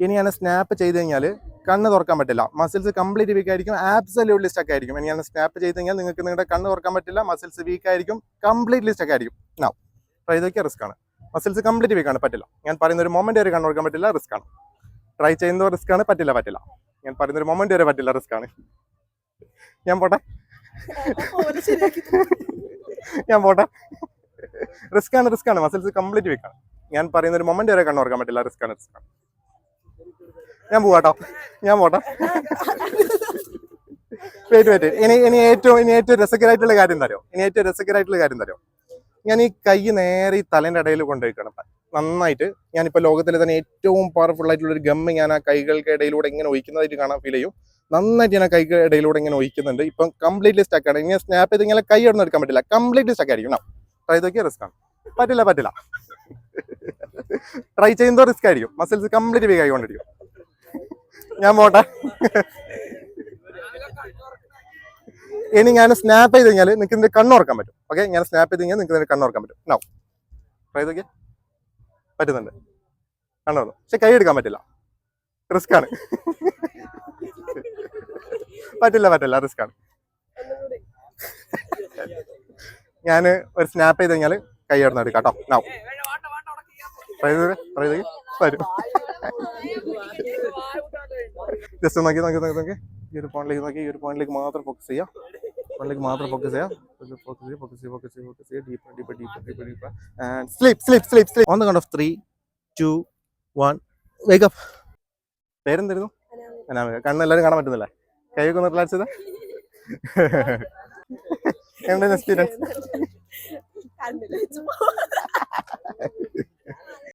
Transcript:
ഇനി ഞാൻ സ്നാപ്പ് ചെയ്ത് കഴിഞ്ഞാൽ കണ്ണ് തുറക്കാൻ പറ്റില്ല, മസിൽസ് കംപ്ലീറ്റ് വീക്ക് ആയിരിക്കും, ആബ്സല്യൂട്ട്ലി സ്റ്റക്ക് ആയിരിക്കും. ഇനി ഞാൻ സ്നാപ്പ് ചെയ്ത് കഴിഞ്ഞാൽ നിങ്ങൾക്ക് നിങ്ങളുടെ കണ്ണ് തുറക്കാൻ പറ്റില്ല, മസിൽസ് വീക്ക് ആയിരിക്കും, കംപ്ലീറ്റ്ലി സ്റ്റക്ക് ആയിരിക്കും. നൗ ട്രൈ ചെയ്തൊക്കെ റിസ്ക് ആണ്, മസിൽസ് കംപ്ലീറ്റ് വീക്ക് ആണ്, പറ്റില്ല. ഞാൻ പറയുന്ന ഒരു മൊമെന്റ് വരെ കണ്ണ് തുറക്കാൻ പറ്റില്ല, റിസ്ക് ആണ്. ട്രൈ ചെയ്യുന്നത് റിസ്ക് ആണ്, പറ്റില്ല. ഞാൻ പറയുന്ന ഒരു മൊമെന്റ് വരെ പറ്റില്ല, റിസ്ക് ആണ്. ഞാൻ പോട്ടെ റിസ്ക് ആണ്, മസിൽസ് കംപ്ലീറ്റ് വീക്ക് ആണ്. ഞാൻ പറയുന്ന ഒരു മൊമെന്റ് വരെ കണ്ണ് തുറക്കാൻ പറ്റില്ല, റിസ്ക് ആണ്. ഞാൻ പോട്ടെ. വെയിറ്റ്. ഇനി ഏറ്റവും രസകരമായിട്ടുള്ള കാര്യം തരോ, ഞാൻ ഈ കൈ നേരെ ഈ തലേൻ്റെ ഇടയിൽ കൊണ്ടുപോയിക്കണം നന്നായിട്ട്. ഞാനിപ്പോൾ ലോകത്തിലെ തന്നെ ഏറ്റവും പവർഫുൾ ആയിട്ടുള്ള ഒരു ഗമ്മ് ഞാൻ ആ കൈകൾക്ക് ഇടയിലൂടെ ഇങ്ങനെ ഒഴിക്കുന്നതായിട്ട് കാണാൻ ഫീൽ ചെയ്യും. നന്നായിട്ട് ഞാൻ ആ കൈക്ക് ഇടയിലൂടെ ഇങ്ങനെ ഒഴിക്കുന്നുണ്ട്. ഇപ്പം കംപ്ലീറ്റ്ലി സ്റ്റക്കാണ്. ഇങ്ങനെ സ്നാപ്പ് ചെയ്ത് ഇങ്ങനെ കൈ ഒന്നും എടുക്കാൻ പറ്റില്ല, കംപ്ലീറ്റ്ലി സ്റ്റക്ക് ആയിരിക്കും. ട്രൈ ചെയ്തൊക്കെ റിസ്ക് ആണ്, പറ്റില്ല. ട്രൈ ചെയ്യുമ്പോൾ റിസ്ക് ആയിരിക്കും, മസിൽസ് കംപ്ലീറ്റ് വീക്ക് ആയിക്കൊണ്ടിരിക്കും. ഞാൻ പോട്ടെ. ഇനി ഞാൻ സ്നാപ്പ് ചെയ്ത് കഴിഞ്ഞാൽ നിങ്ങൾക്ക് ഇതിന്റെ കണ്ണുറക്കാൻ പറ്റും. ഓക്കെ, ഞാൻ സ്നാപ്പ് ചെയ്ത് കഴിഞ്ഞാൽ നിങ്ങൾക്ക് ഇതിന്റെ കണ്ണുറക്കാൻ പറ്റും. നൗ ട്രൈ ചെയ്തൊക്കെ പറ്റുന്നുണ്ട്, കണ്ണുറന്നു. പക്ഷെ കൈ എടുക്കാൻ പറ്റില്ല, റിസ്ക് ആണ്. പറ്റില്ല, റിസ്ക് ആണ്. ഞാൻ ഒരു സ്നാപ്പ് ചെയ്ത് കഴിഞ്ഞാൽ കൈ ഇടുന്ന എടുക്കാം കേട്ടോ. നൗ ട്രൈ ചെയ്ത് വരും. ജസ്റ്റ് നോക്കി ഈ ഒരു പോയിന്റിലേക്ക് മാത്രം ഫോക്കസ് ചെയ്യാം. Deep and sleep on the count of 3, 2, 1 wake up. പേരെന്തായിരുന്നു? കണ്ണ് എല്ലാവരും കാണാൻ പറ്റുന്നില്ലേ? കൈയൊക്കെ ഒന്ന് റിലാക്സ് ചെയ്ത എന്താണ് എക്സ്പീരിയൻസ്?